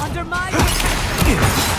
Under my protection.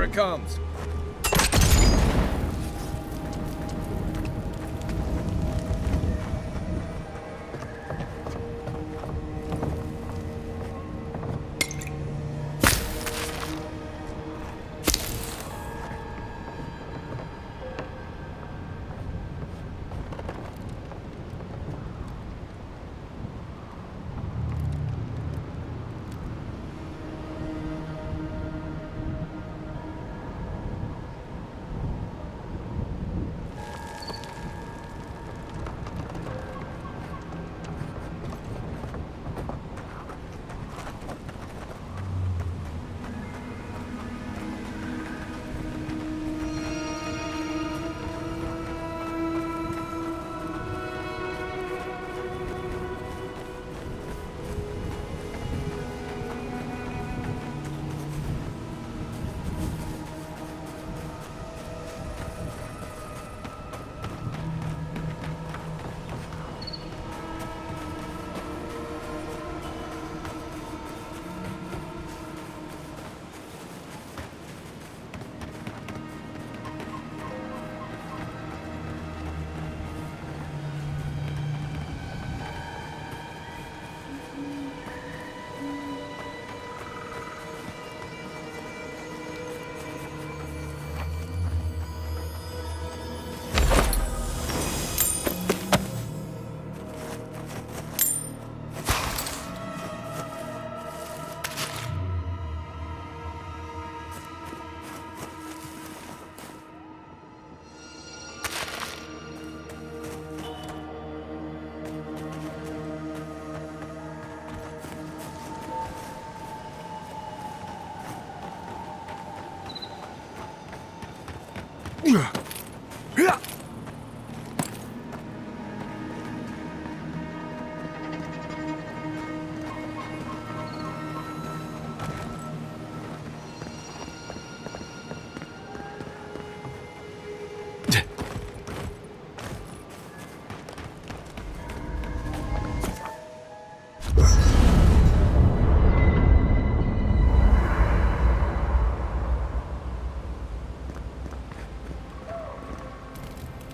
it comes.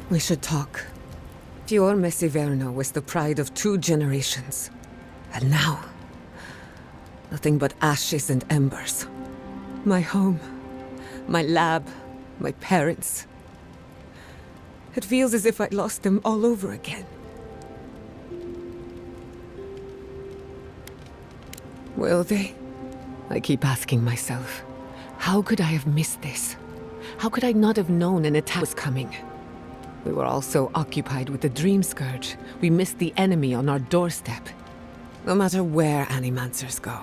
We should talk. Fior Mesiverno was the pride of 2 generations. And now, nothing but ashes and embers. My home, my lab, my parents. It feels as if I lost them all over again. Will they? I keep asking myself, how could I have missed this? How could I not have known an attack was coming? We were all so occupied with the Dream Scourge, we missed the enemy on our doorstep. No matter where Animancers go,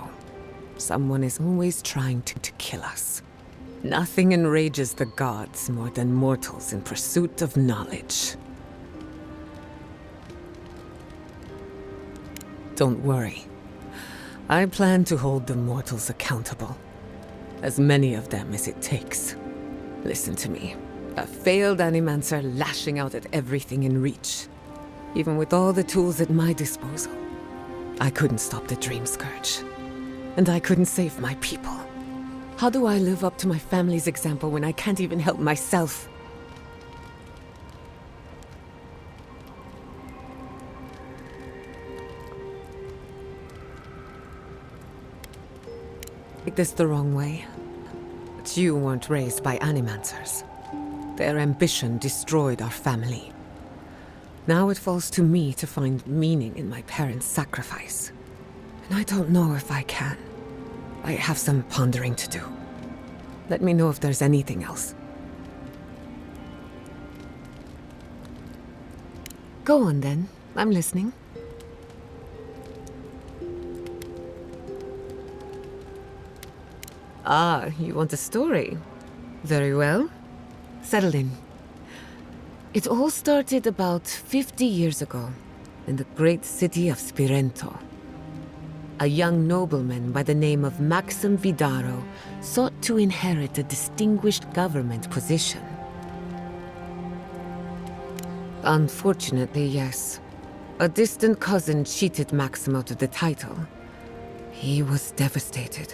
someone is always trying to kill us. Nothing enrages the gods more than mortals in pursuit of knowledge. Don't worry. I plan to hold the mortals accountable. As many of them as it takes. Listen to me. A failed Animancer lashing out at everything in reach. Even with all the tools at my disposal, I couldn't stop the Dream Scourge. And I couldn't save my people. How do I live up to my family's example when I can't even help myself? Take this the wrong way. But you weren't raised by Animancers. Their ambition destroyed our family. Now it falls to me to find meaning in my parents' sacrifice. And I don't know if I can. I have some pondering to do. Let me know if there's anything else. Go on then. I'm listening. Ah, you want a story? Very well. Settle in. It all started about 50 years ago, in the great city of Spirento. A young nobleman by the name of Maxim Vidaro sought to inherit a distinguished government position. Unfortunately, yes. A distant cousin cheated Maxim out of the title. He was devastated,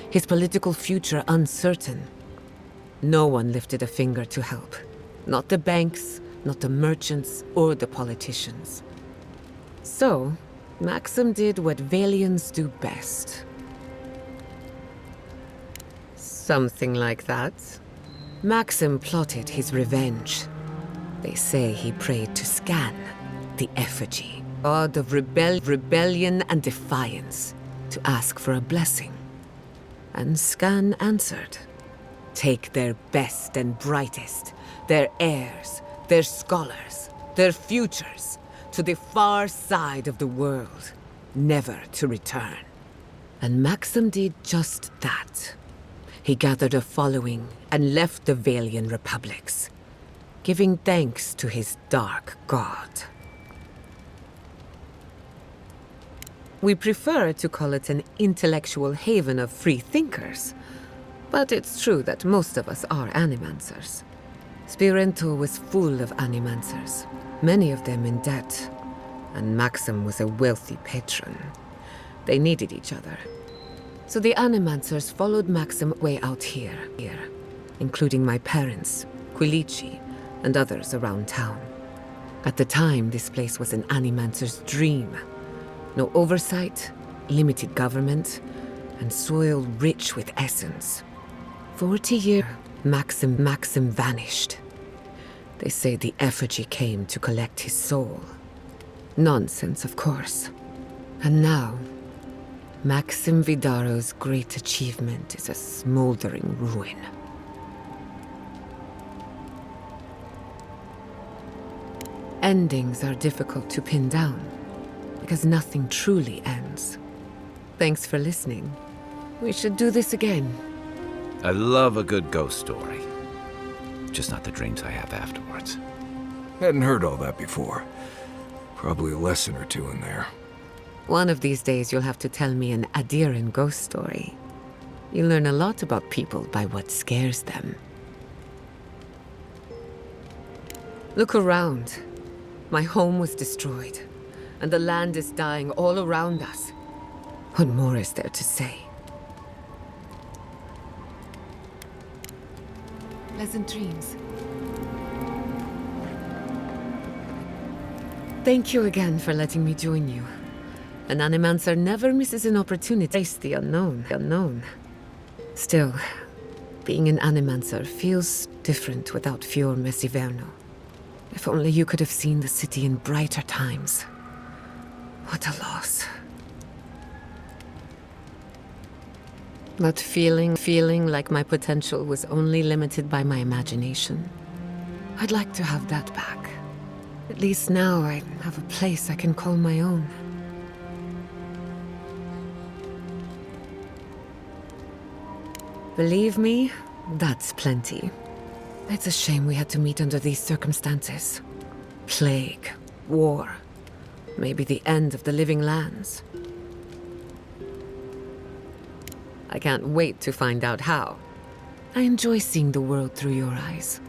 his political future uncertain. No one lifted a finger to help. Not the banks, not the merchants, or the politicians. So, Maxim did what Valians do best. Something like that. Maxim plotted his revenge. They say he prayed to Scan, the effigy, god of rebellion and defiance, to ask for a blessing. And Scan answered. Take their best and brightest, their heirs, their scholars, their futures, to the far side of the world, never to return. And Maxim did just that. He gathered a following and left the Valian republics, giving thanks to his dark god. We prefer to call it an intellectual haven of free thinkers, but it's true that most of us are animancers. Spirento was full of animancers, many of them in debt, and Maxim was a wealthy patron. They needed each other. So the animancers followed Maxim way out here, including my parents, Quilici, and others around town. At the time, this place was an animancer's dream. No oversight, limited government, and soil rich with essence. 40 years, Maxim vanished. They say the effigy came to collect his soul. Nonsense, of course. And now, Maxim Vidaro's great achievement is a smoldering ruin. Endings are difficult to pin down, because nothing truly ends. Thanks for listening. We should do this again. I love a good ghost story. Just not the dreams I have afterwards. Hadn't heard all that before. Probably a lesson or two in there. One of these days you'll have to tell me an Aedyran ghost story. You learn a lot about people by what scares them. Look around. My home was destroyed, and the land is dying all around us. What more is there to say? Pleasant dreams. Thank you again for letting me join you. An animancer never misses an opportunity to face the unknown. Still, being an animancer feels different without Fior Messiverno. If only you could have seen the city in brighter times. What a loss. That feeling like my potential was only limited by my imagination. I'd like to have that back. At least now I have a place I can call my own. Believe me, that's plenty. It's a shame we had to meet under these circumstances. Plague, war, maybe the end of the living lands. I can't wait to find out how. I enjoy seeing the world through your eyes.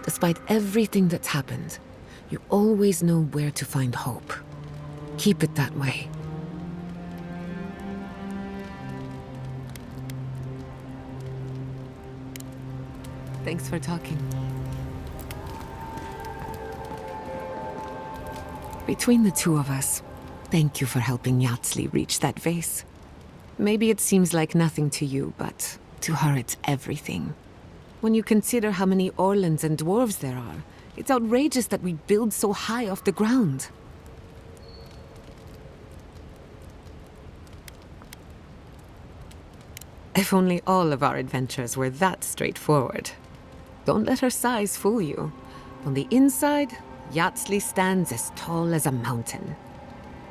Despite everything that's happened, you always know where to find hope. Keep it that way. Thanks for talking. Between the two of us, thank you for helping Yatsli reach that vase. Maybe it seems like nothing to you, but to her it's everything. When you consider how many Orlans and dwarves there are, it's outrageous that we build so high off the ground. If only all of our adventures were that straightforward. Don't let her size fool you. On the inside, Yatsli stands as tall as a mountain.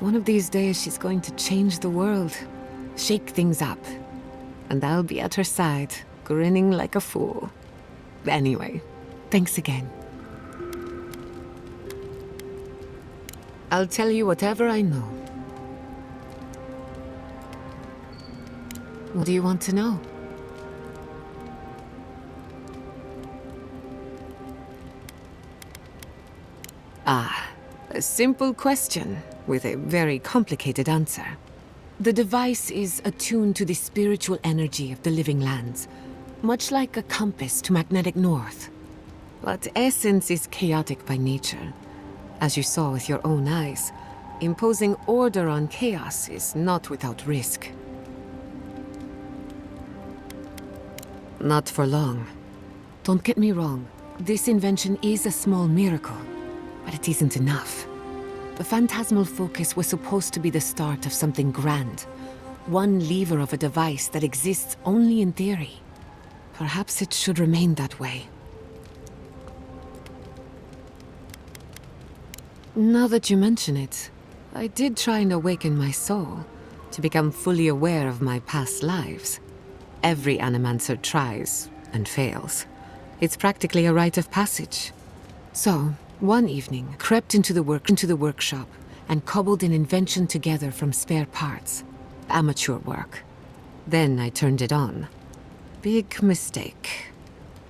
One of these days she's going to change the world, shake things up, and I'll be at her side, grinning like a fool. Anyway, thanks again. I'll tell you whatever I know. What do you want to know? Ah, a simple question with a very complicated answer. The device is attuned to the spiritual energy of the living lands, much like a compass to magnetic north. But essence is chaotic by nature. As you saw with your own eyes, imposing order on chaos is not without risk. Not for long. Don't get me wrong, this invention is a small miracle, but it isn't enough. The phantasmal focus was supposed to be the start of something grand. One lever of a device that exists only in theory. Perhaps it should remain that way. Now that you mention it, I did try and awaken my soul to become fully aware of my past lives. Every animancer tries and fails. It's practically a rite of passage. So, one evening, crept into the workshop and cobbled an invention together from spare parts. Amateur work. Then I turned it on. Big mistake.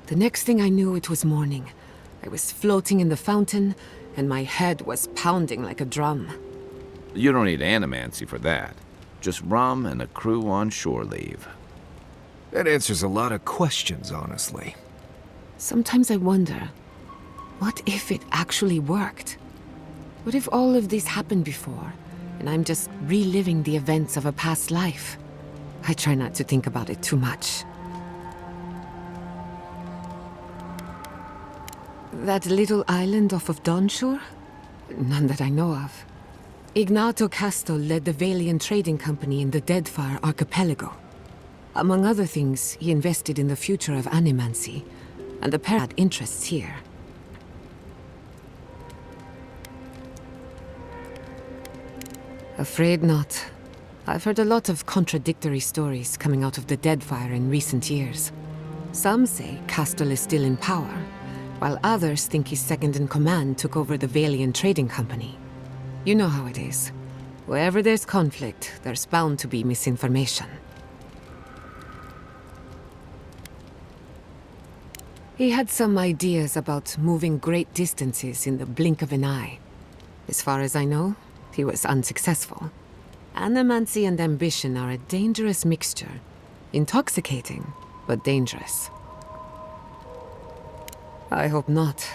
The next thing I knew, it was morning. I was floating in the fountain, and my head was pounding like a drum. You don't need animancy for that. Just rum and a crew on shore leave. That answers a lot of questions, honestly. Sometimes I wonder, what if it actually worked? What if all of this happened before, and I'm just reliving the events of a past life? I try not to think about it too much. That little island off of Dawnshore? None that I know of. Ignato Castle led the Valian trading company in the Deadfire archipelago. Among other things, he invested in the future of animancy, and the pair had interests here. Afraid not. I've heard a lot of contradictory stories coming out of the Deadfire in recent years. Some say Castle is still in power, while others think his second-in-command took over the Valian trading company. You know how it is. Wherever there's conflict, there's bound to be misinformation. He had some ideas about moving great distances in the blink of an eye. As far as I know, he was unsuccessful. Animancy and ambition are a dangerous mixture. Intoxicating, but dangerous. I hope not.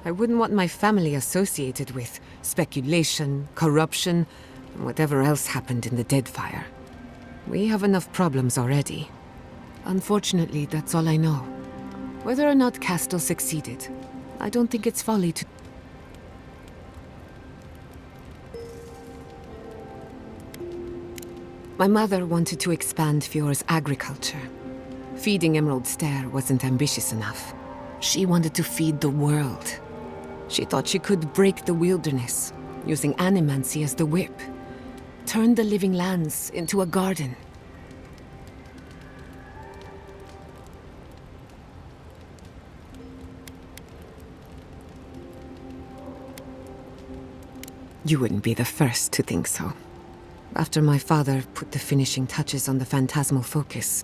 I wouldn't want my family associated with speculation, corruption, and whatever else happened in the Deadfire. We have enough problems already. Unfortunately, that's all I know. Whether or not Castle succeeded, I don't think it's folly to... My mother wanted to expand Fiora's agriculture. Feeding Emerald Stair wasn't ambitious enough. She wanted to feed the world. She thought she could break the wilderness, using animancy as the whip. Turn the living lands into a garden. You wouldn't be the first to think so. After my father put the finishing touches on the phantasmal focus,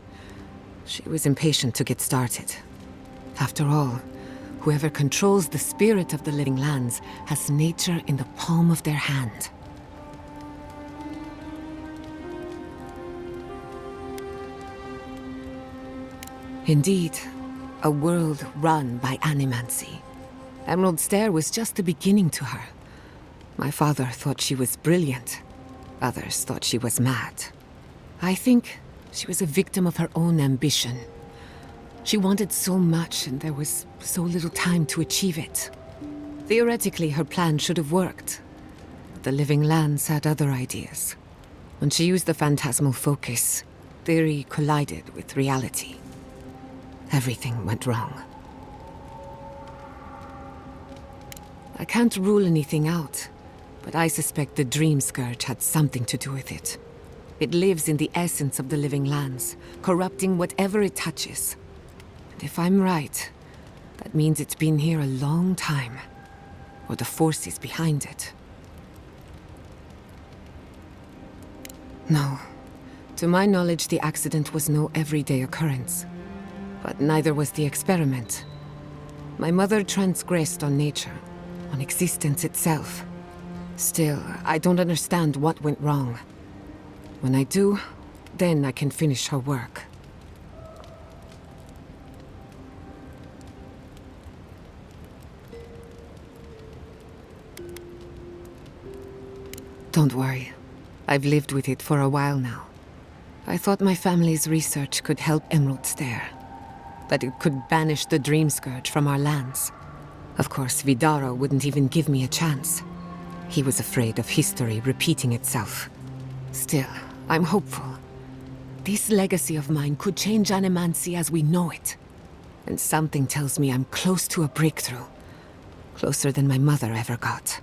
she was impatient to get started. After all, whoever controls the spirit of the living lands has nature in the palm of their hand. Indeed, a world run by animancy. Emerald Stair was just the beginning to her. My father thought she was brilliant. Others thought she was mad. I think she was a victim of her own ambition. She wanted so much, and there was so little time to achieve it. Theoretically, her plan should have worked. But the living lands had other ideas. When she used the phantasmal focus, theory collided with reality. Everything went wrong. I can't rule anything out, but I suspect the Dream Scourge had something to do with it. It lives in the essence of the living lands, corrupting whatever it touches. And if I'm right, that means it's been here a long time, or the forces behind it. No. To my knowledge, the accident was no everyday occurrence. But neither was the experiment. My mother transgressed on nature, on existence itself. Still, I don't understand what went wrong. When I do, then I can finish her work. Don't worry. I've lived with it for a while now. I thought my family's research could help Emeralds there. That it could banish the Dream Scourge from our lands. Of course, Vidaro wouldn't even give me a chance. He was afraid of history repeating itself. Still, I'm hopeful. This legacy of mine could change Animancy as we know it. And something tells me I'm close to a breakthrough. Closer than my mother ever got.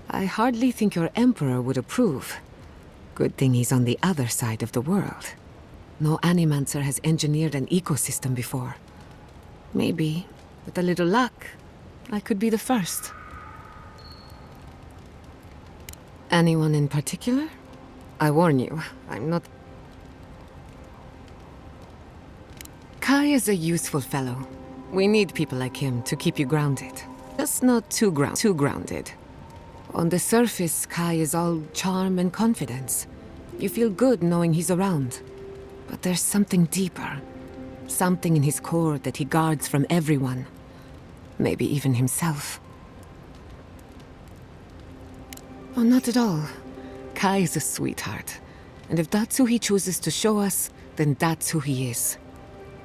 I hardly think your Emperor would approve. Good thing he's on the other side of the world. No Animancer has engineered an ecosystem before. Maybe, with a little luck, I could be the first. Anyone in particular? I warn you, I'm not... Kai is a useful fellow. We need people like him to keep you grounded. Just not too grounded. On the surface, Kai is all charm and confidence. You feel good knowing he's around. But there's something deeper. Something in his core that he guards from everyone. Maybe even himself. Oh, not at all. Kai is a sweetheart. And if that's who he chooses to show us, then that's who he is.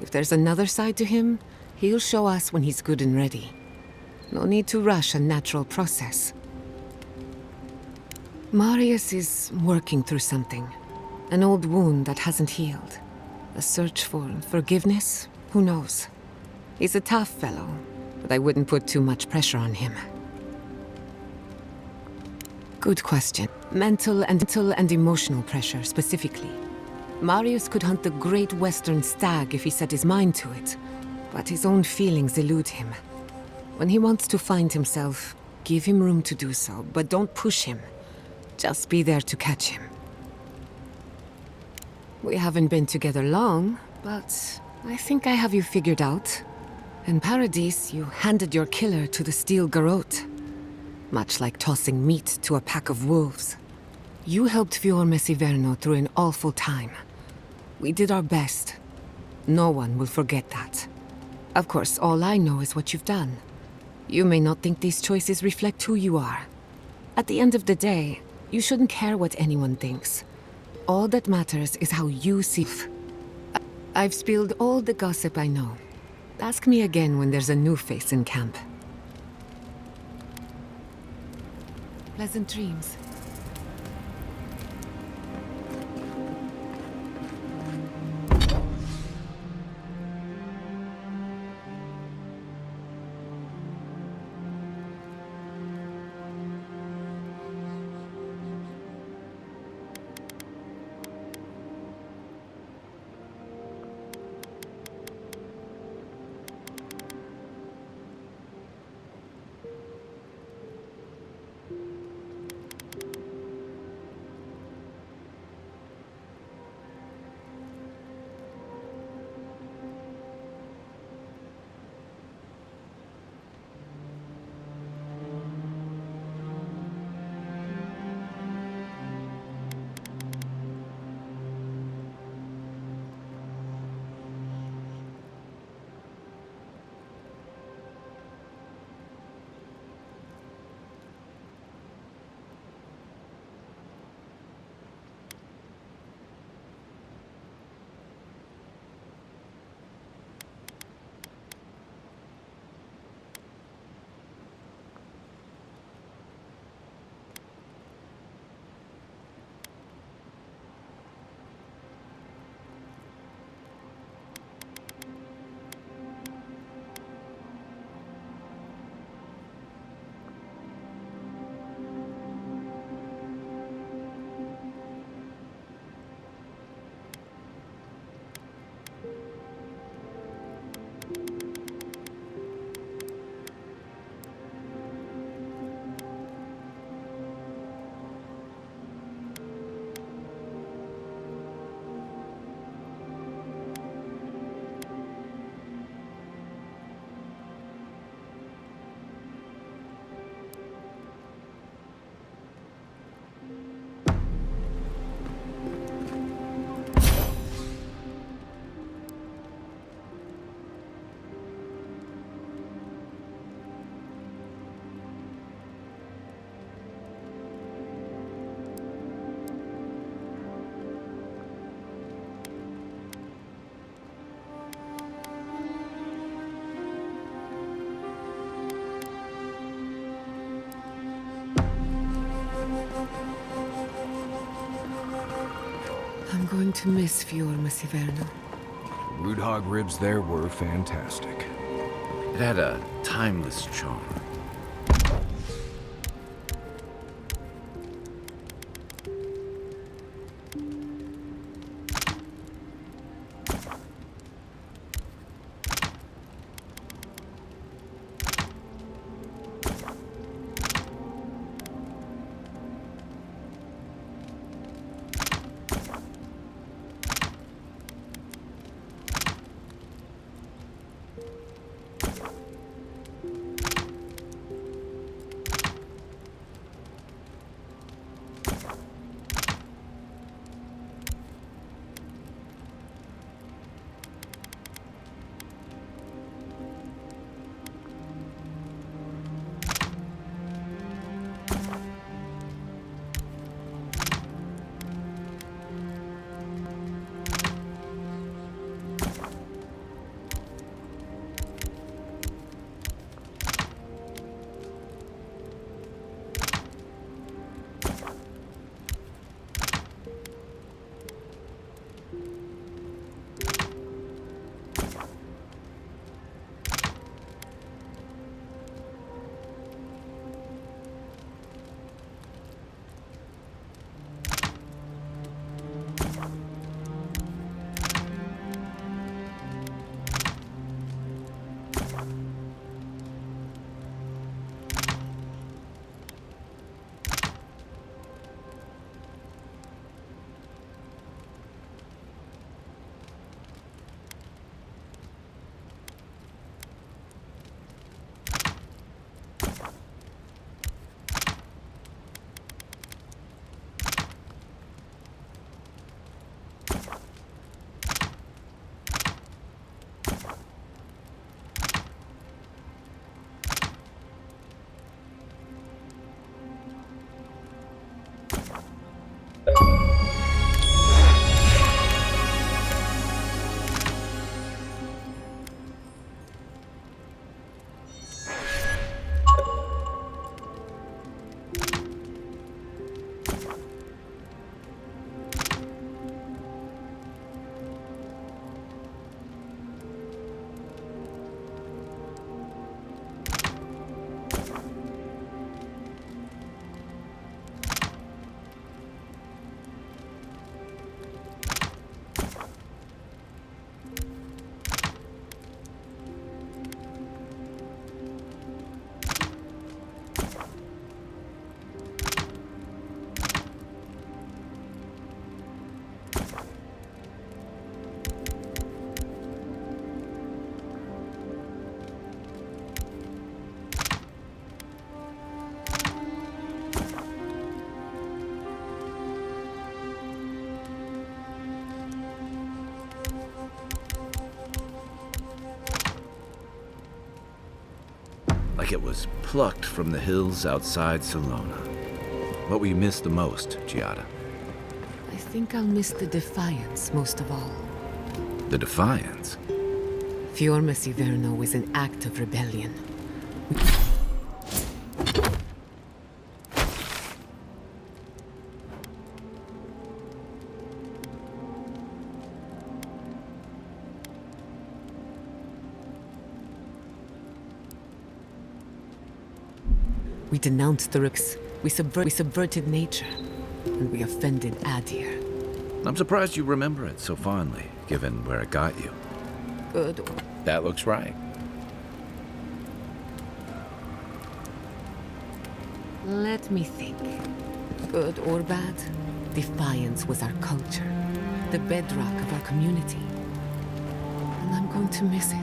If there's another side to him, he'll show us when he's good and ready. No need to rush a natural process. Marius is working through something. An old wound that hasn't healed. A search for forgiveness? Who knows? He's a tough fellow, but I wouldn't put too much pressure on him. Good question. Mental and emotional pressure, specifically. Marius could hunt the great western stag if he set his mind to it, but his own feelings elude him. When he wants to find himself, give him room to do so, but don't push him. Just be there to catch him. We haven't been together long, but I think I have you figured out. In Paradise, you handed your killer to the Steel Garrote. Much like tossing meat to a pack of wolves. You helped Fior Messiverno through an awful time. We did our best. No one will forget that. Of course, all I know is what you've done. You may not think these choices reflect who you are. At the end of the day, you shouldn't care what anyone thinks. All that matters is how you see. I've spilled all the gossip I know. Ask me again when there's a new face in camp. Pleasant dreams. going to miss Fiorma Siverno. Root hog ribs there were fantastic. It had a timeless charm. Like it was plucked from the hills outside Salona. What will you miss the most, Giada? I think I'll miss the Defiance most of all. The Defiance? Fiorma Siverno was an act of rebellion. We denounced the Rooks. We subverted nature. And we offended Aedyr. I'm surprised you remember it so fondly, given where it got you. Good. That looks right. Let me think. Good or bad, Defiance was our culture, the bedrock of our community. And I'm going to miss it.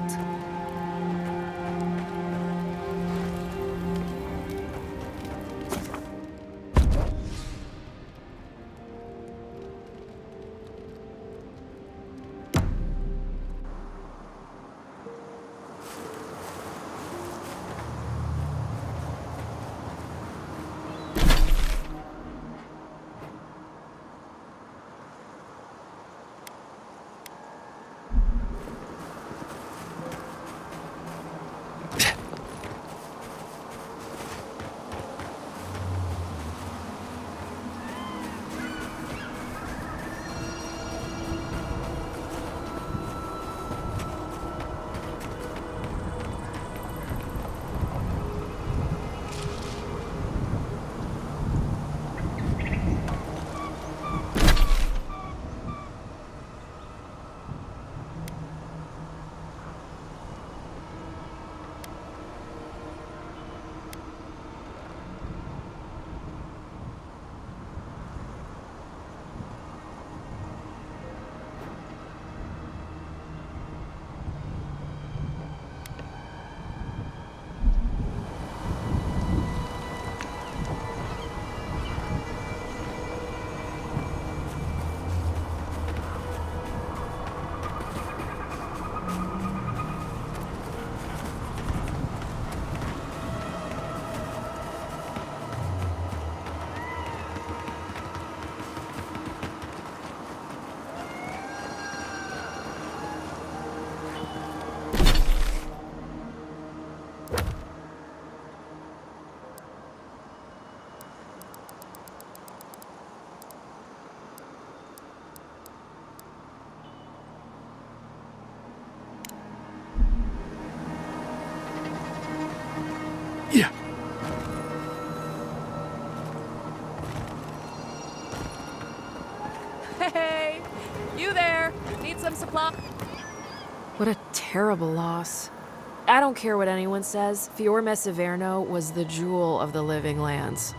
terrible loss. I don't care what anyone says, Fior Messaverno was the jewel of the living lands.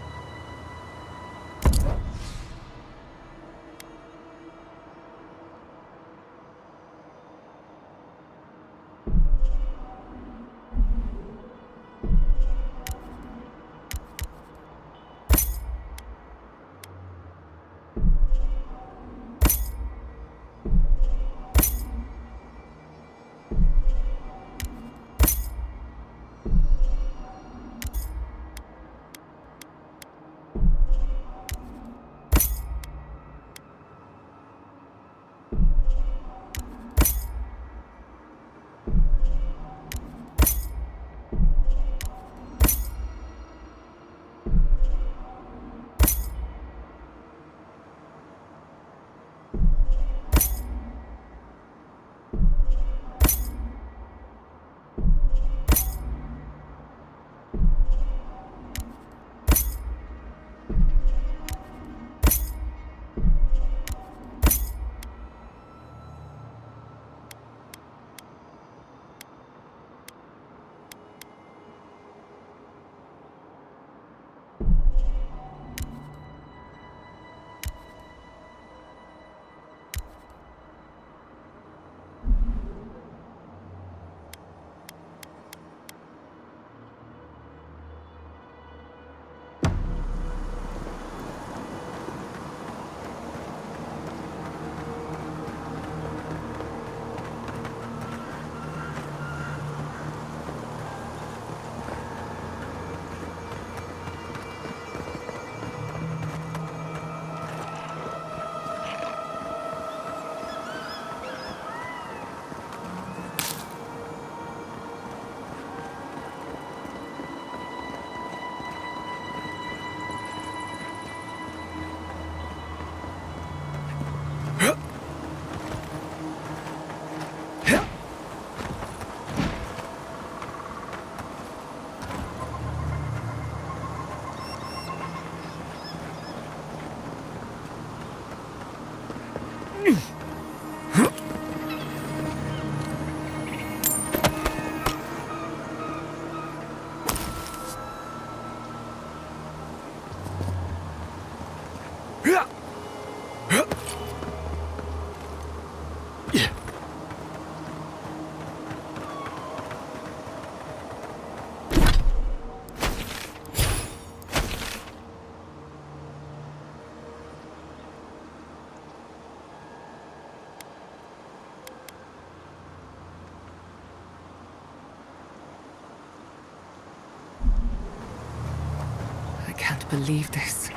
I can't believe this.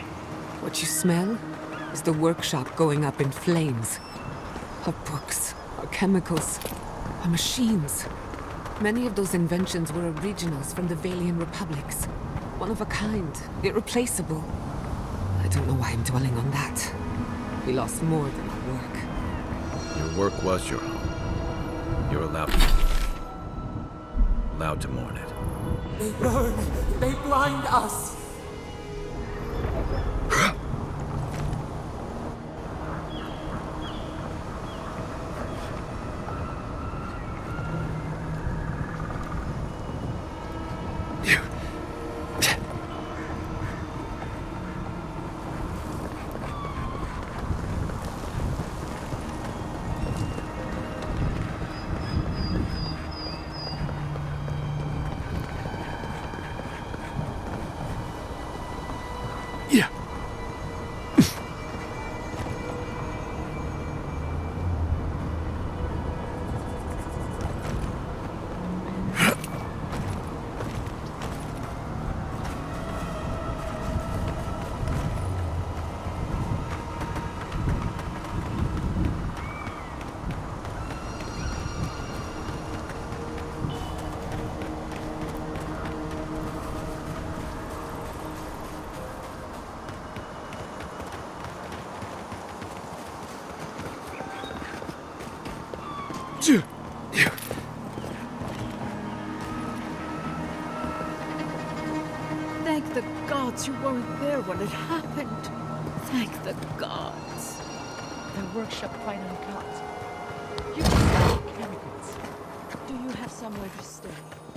What you smell is the workshop going up in flames. Our books, our chemicals, our machines. Many of those inventions were originals from the Valian republics. One of a kind, irreplaceable. I don't know why I'm dwelling on that. We lost more than our work. Your work was your home. You're allowed to mourn it. They burn. They blind us. Thank the gods you weren't there when it happened. Thank the gods. The workshop quite uncut. You can chemicals. Do you have somewhere to stay?